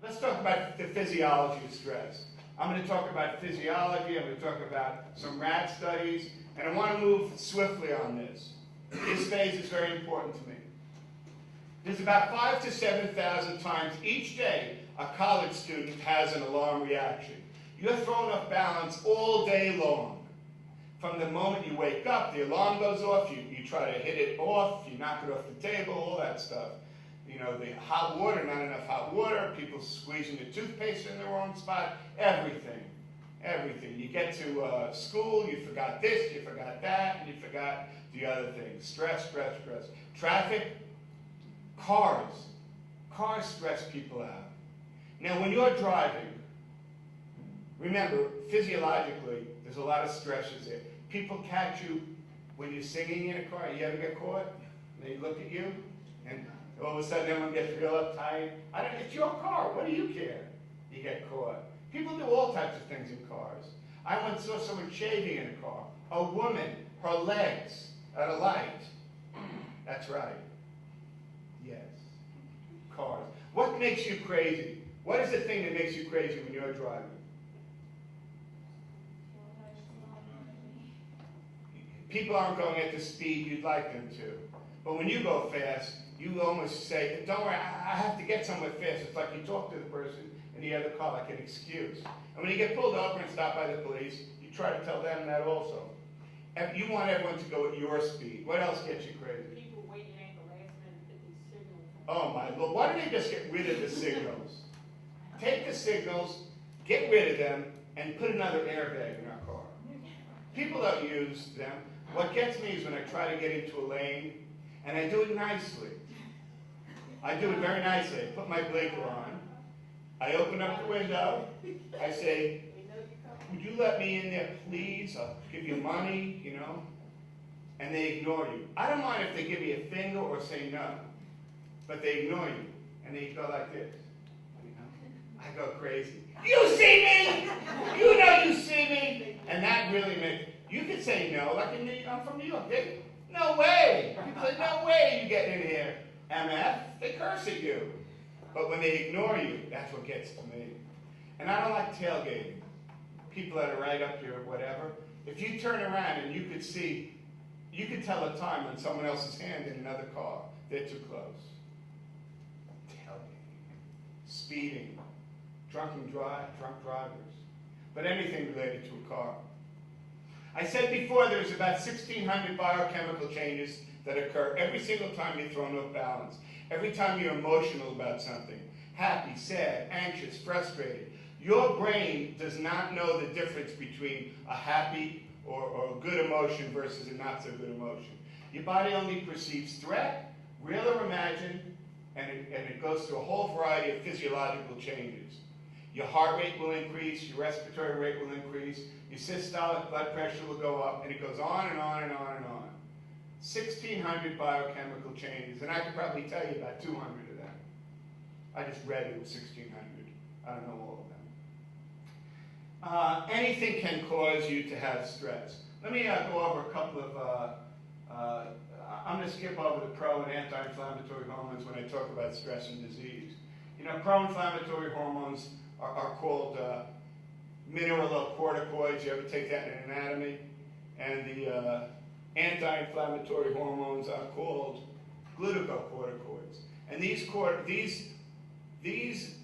let's talk about the physiology of stress. I'm going to talk about physiology, I'm going to talk about some rat studies, and I want to move swiftly on this. This phase is very important to me. There's about 5,000 to 7,000 times each day a college student has an alarm reaction. You're thrown off balance all day long. From the moment you wake up, the alarm goes off, you try to hit it off, you knock it off the table, all that stuff. You know, the hot water, not enough hot water, people squeezing the toothpaste in the wrong spot, everything. Everything. You get to school, you forgot this, you forgot that, and you forgot the other things. Stress, stress, stress. Traffic, cars. Cars stress people out. Now, when you're driving, remember, physiologically, there's a lot of stresses there. People catch you when you're singing in a car. You ever get caught? They look at you, and all of a sudden everyone gets real uptight. It's your car. What do you care? You get caught. People do all types of things in cars. I once saw someone shaving in a car. A woman, her legs at a light. That's right. Yes. Cars. What makes you crazy? What is the thing that makes you crazy when you're driving? People aren't going at the speed you'd like them to. But when you go fast, you almost say, don't worry, I have to get somewhere fast. It's like you talk to the person in the other car like an excuse. And when you get pulled over and stopped by the police, you try to tell them that also. You want everyone to go at your speed. What else gets you crazy? People waiting at the last minute for these signals. Oh my Lord, why don't they just get rid of the signals? Take the signals, get rid of them, and put another airbag in our car. People don't use them. What gets me is when I try to get into a lane, and I do it nicely. I do it very nicely. I put my blinker on. I open up the window. I say, would you let me in there, please? I'll give you money, you know. And they ignore you. I don't mind if they give me a finger or say no. But they ignore you. And they go like this. You know? I go crazy. You see me! You know you see me! And that really makes... You could say no, like I'm from New York. No way! People say, no way you getting in here, MF. They curse at you. But when they ignore you, that's what gets to me. And I don't like tailgating. People that are right up here or whatever. If you turn around and you could see, you could tell a time on someone else's hand in another car, they're too close. Tailgating, speeding, drunk drivers, but anything related to a car. I said before there's about 1,600 biochemical changes that occur every single time you're thrown off balance. Every time you're emotional about something, happy, sad, anxious, frustrated. Your brain does not know the difference between a happy or a good emotion versus a not so good emotion. Your body only perceives threat, real or imagined, and it goes through a whole variety of physiological changes. Your heart rate will increase, your respiratory rate will increase, your systolic blood pressure will go up, and it goes on and on and on and on. 1,600 biochemical changes, and I could probably tell you about 200 of them. I just read it was 1,600. I don't know all of them. Anything can cause you to have stress. Let me go over a couple of, I'm going to skip over the pro and anti-inflammatory hormones when I talk about stress and disease. You know, pro-inflammatory hormones are called mineralocorticoids. You ever take that in anatomy? And the anti-inflammatory hormones are called glucocorticoids. And these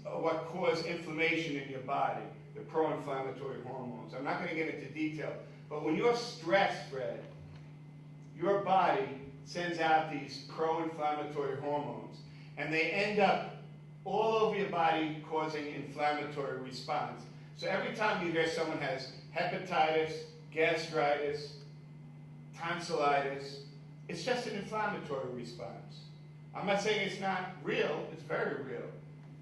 are what cause inflammation in your body, the pro-inflammatory hormones. I'm not going to get into detail, but when you're stressed, Fred, your body sends out these pro-inflammatory hormones, and they end up all over your body causing inflammatory response. So every time you hear someone has hepatitis, gastritis, tonsillitis, it's just an inflammatory response. I'm not saying it's not real, it's very real,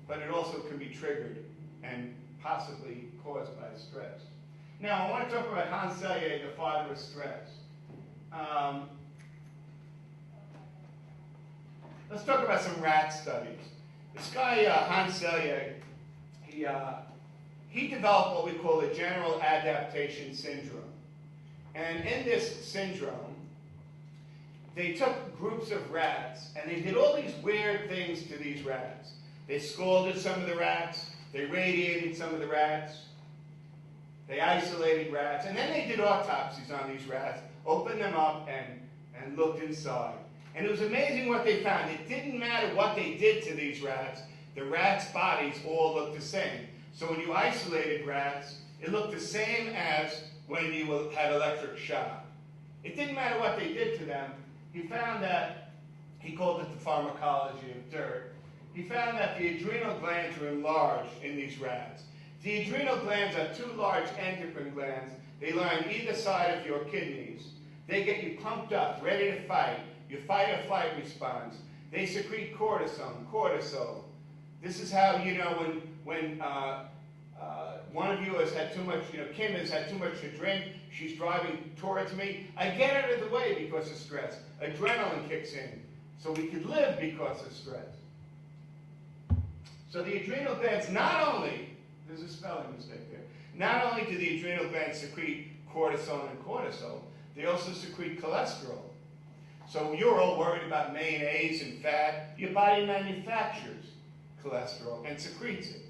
but it also can be triggered and possibly caused by stress. Now, I want to talk about Hans Selye, the father of stress. Let's talk about some rat studies. This guy, Hans Selye, he developed what we call a general adaptation syndrome. And in this syndrome, they took groups of rats and they did all these weird things to these rats. They scalded some of the rats. They radiated some of the rats. They isolated rats. And then they did autopsies on these rats, opened them up, and looked inside. And it was amazing what they found. It didn't matter what they did to these rats. The rats' bodies all looked the same. So when you isolated rats, it looked the same as when you had electric shock. It didn't matter what they did to them. He found that, he called it the pharmacology of dirt. He found that the adrenal glands were enlarged in these rats. The adrenal glands are two large endocrine glands. They lie on either side of your kidneys. They get you pumped up, ready to fight. Your fight or flight response. They secrete cortisol. This is how, you know, when one of you has had too much, you know, Kim has had too much to drink, she's driving towards me, I get out of the way because of stress. Adrenaline kicks in. So we could live because of stress. So the adrenal glands not only, there's a spelling mistake there, not only do the adrenal glands secrete cortisol and cortisol, they also secrete cholesterol. So you're all worried about mayonnaise and fat. Your body manufactures cholesterol and secretes it.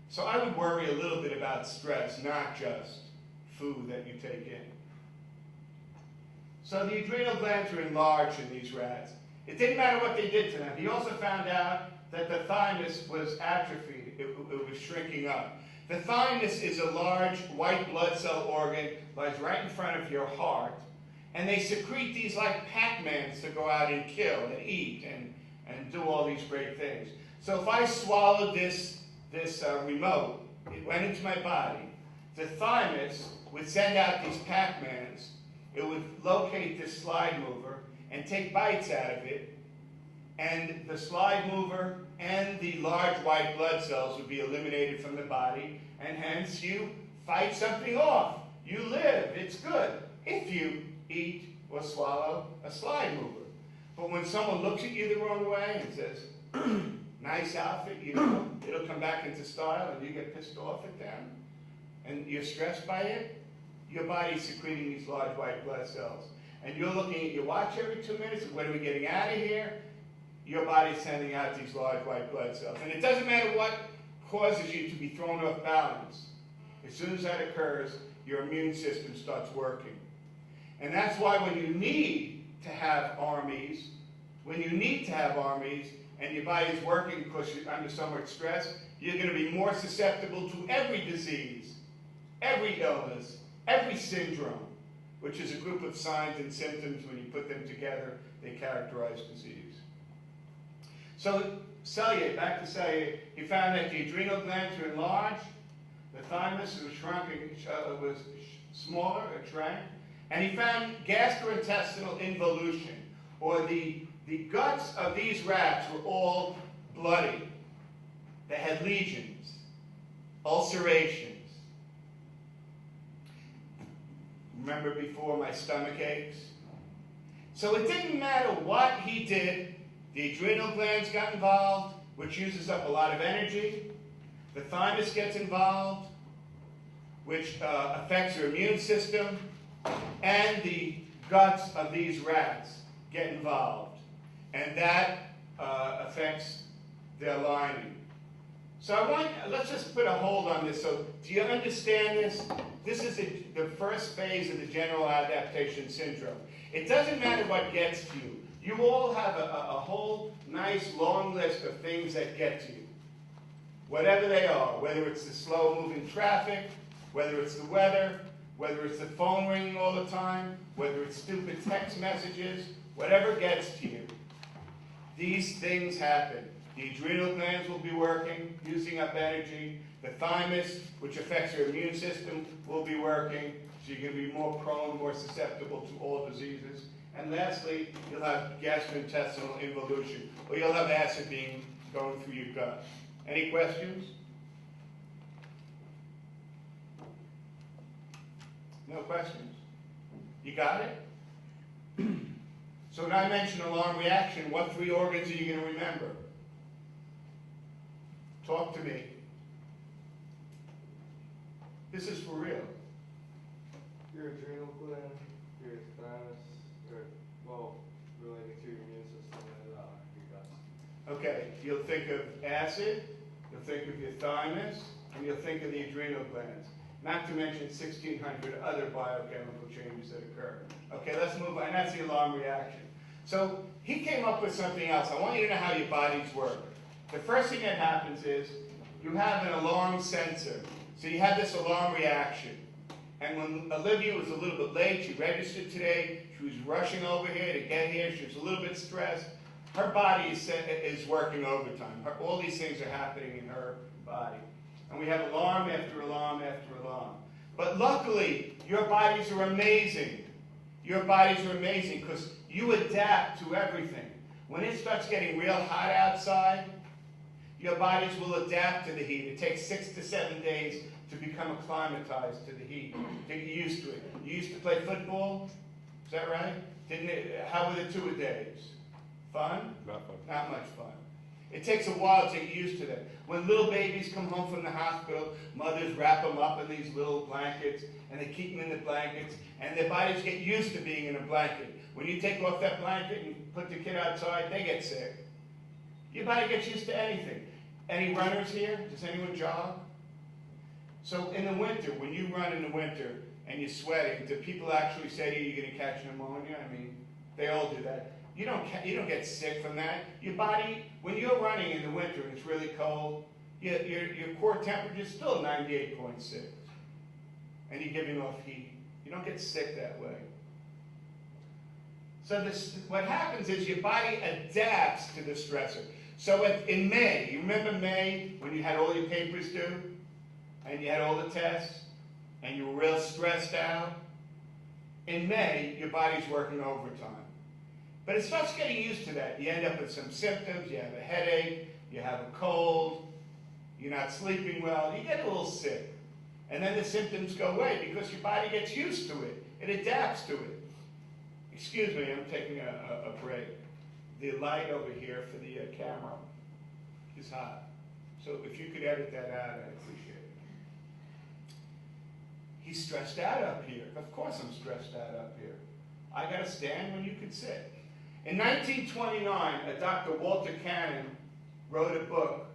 So I would worry a little bit about stress, not just food that you take in. So the adrenal glands were enlarged in these rats. It didn't matter what they did to them. He also found out that the thymus was atrophied. It was shrinking up. The thymus is a large white blood cell organ, lies right in front of your heart. And they secrete these like Pac-Mans to go out and kill and eat and do all these great things. So if I swallowed this remote, it went into my body, the thymus would send out these Pac-Mans. It would locate this slide mover and take bites out of it. And the slide mover and the large white blood cells would be eliminated from the body. And hence you fight something off. You live. It's good. If you eat or swallow a slide mover. But when someone looks at you the wrong way and says, nice outfit, you know, it'll come back into style and you get pissed off at them and you're stressed by it, your body's secreting these large white blood cells. And you're looking at your watch every 2 minutes, and when are we getting out of here? Your body's sending out these large white blood cells. And it doesn't matter what causes you to be thrown off balance. As soon as that occurs, your immune system starts working. And that's why when you need to have armies, and your body's working because you're under so much stress, you're going to be more susceptible to every disease, every illness, every syndrome, which is a group of signs and symptoms. When you put them together, they characterize disease. So cellulite, back to cellulite, he found that the adrenal glands were enlarged, the thymus was shrunken, was smaller, it shrank, and he found gastrointestinal involution, or the guts of these rats were all bloody. They had lesions, ulcerations. Remember before my stomach aches? So it didn't matter what he did. The adrenal glands got involved, which uses up a lot of energy. The thymus gets involved, which affects your immune system. And the guts of these rats get involved. And that affects their lining. So let's just put a hold on this. So do you understand this? This is the first phase of the general adaptation syndrome. It doesn't matter what gets to you. You all have a whole nice long list of things that get to you. Whatever they are, whether it's the slow-moving traffic, whether it's the weather, whether it's the phone ringing all the time, whether it's stupid text messages, whatever gets to you. These things happen. The adrenal glands will be working, using up energy. The thymus, which affects your immune system, will be working. So you're going to be more prone, more susceptible to all diseases. And lastly, you'll have gastrointestinal involution, or you'll have acid going through your gut. Any questions? No questions? You got it? So when I mention alarm reaction, what three organs are you going to remember? Talk to me. This is for real. Your adrenal gland, your thymus, well, relating to your immune system, and your guts. Okay. you'll think of acid, you'll think of your thymus, and you'll think of the adrenal glands. Not to mention 1,600 other biochemical changes that occur. Okay, let's move on. And that's the alarm reaction. So he came up with something else. I want you to know how your bodies work. The first thing that happens is you have an alarm sensor. So you have this alarm reaction. And when Olivia was a little bit late, she registered today, she was rushing over here to get here, she was a little bit stressed. Her body is working overtime. All these things are happening in her body. And we have alarm after alarm after alarm. But luckily, your bodies are amazing. Your bodies are amazing because you adapt to everything. When it starts getting real hot outside, your bodies will adapt to the heat. It takes 6 to 7 days to become acclimatized to the heat, to get used to it. You used to play football? Is that right? Didn't it? How were the 2 days? Fun? Not fun. Not much fun. It takes a while to get used to that. When little babies come home from the hospital, mothers wrap them up in these little blankets, and they keep them in the blankets, and their bodies get used to being in a blanket. When you take off that blanket and put the kid outside, they get sick. Your body gets used to anything. Any runners here? Does anyone jog? So in the winter, when you run in the winter and you're sweating, do people actually say to you, you're going to catch pneumonia? I mean, they all do that. You don't get sick from that. Your body, when you're running in the winter and it's really cold, your core temperature is still 98.6. And you're giving off heat. You don't get sick that way. So what happens is your body adapts to the stressor. So in May, you remember May when you had all your papers due? And you had all the tests? And you were real stressed out? In May, your body's working overtime. But it starts getting used to that. You end up with some symptoms. You have a headache. You have a cold. You're not sleeping well. You get a little sick. And then the symptoms go away because your body gets used to it. It adapts to it. Excuse me, I'm taking a break. The light over here for the camera is hot. So if you could edit that out, I'd appreciate it. He's stressed out up here. Of course I'm stressed out up here. I got to stand when you could sit. In 1929, a Dr. Walter Cannon wrote a book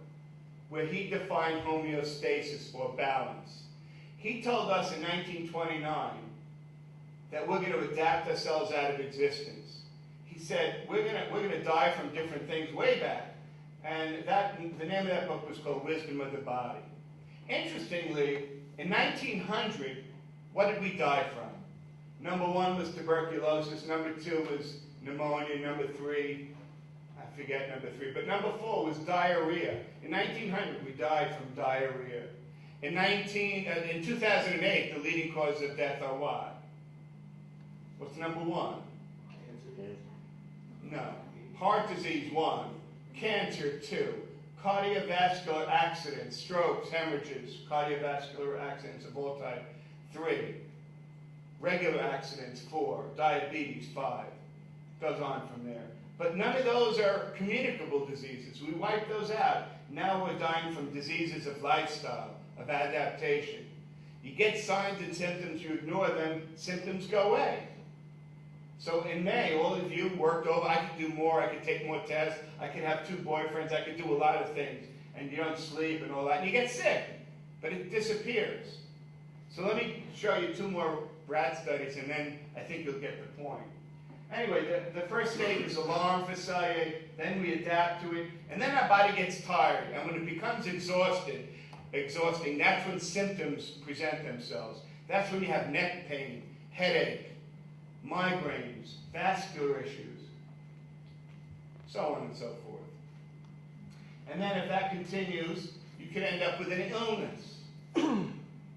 where he defined homeostasis, or balance. He told us in 1929 that we're going to adapt ourselves out of existence. He said, we're going to die from different things way back. And the name of that book was called Wisdom of the Body. Interestingly, in 1900, what did we die from? Number 1 was tuberculosis. Number 2 was pneumonia. Number 3, I forget number 3, but number 4 was diarrhea. In 1900, we died from diarrhea. In 2008, the leading causes of death are what? What's number 1? No. Heart disease, 1. Cancer, 2. Cardiovascular accidents, strokes, hemorrhages, cardiovascular accidents of all type, 3. Regular accidents, 4. Diabetes, 5. Goes on from there. But none of those are communicable diseases. We wipe those out. Now we're dying from diseases of lifestyle, of adaptation. You get signs and symptoms, you ignore them, symptoms go away. So in May, all of you worked over. I could do more. I could take more tests. I could have 2 boyfriends. I could do a lot of things. And you don't sleep and all that. And you get sick. But it disappears. So let me show you 2 more rat studies, and then I think you'll get the point. Anyway, the first stage is alarm for cellular. Then we adapt to it. And then our body gets tired. And when it becomes exhausting, that's when symptoms present themselves. That's when you have neck pain, headache, migraines, vascular issues, so on and so forth. And then if that continues, you could end up with an illness.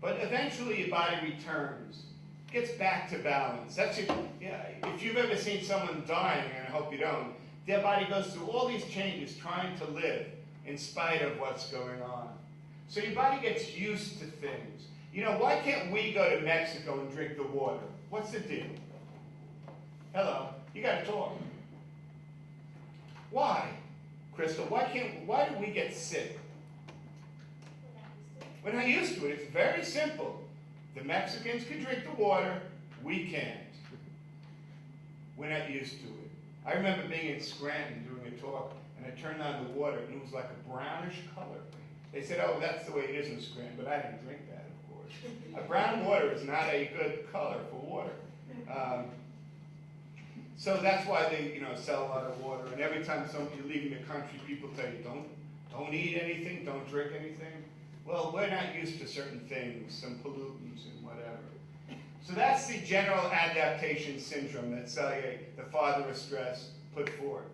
But eventually your body returns, gets back to balance. If you've ever seen someone dying, and I hope you don't, their body goes through all these changes trying to live in spite of what's going on. So your body gets used to things. You know, why can't we go to Mexico and drink the water? What's the deal? Hello, you got to talk. Why, Crystal? Why do we get sick? We're not used to it. It's very simple. The Mexicans can drink the water. We can't. We're not used to it. I remember being in Scranton doing a talk, and I turned on the water, and it was like a brownish color. They said, oh, that's the way it is in Scranton, but I didn't drink that, of course. Brown water is not a good color for water. So that's why they, sell a lot of water. And every time you're leaving the country, people tell you, don't eat anything, don't drink anything. Well, we're not used to certain things, some pollutants and whatever. So that's the general adaptation syndrome that Selye, the father of stress, put forth.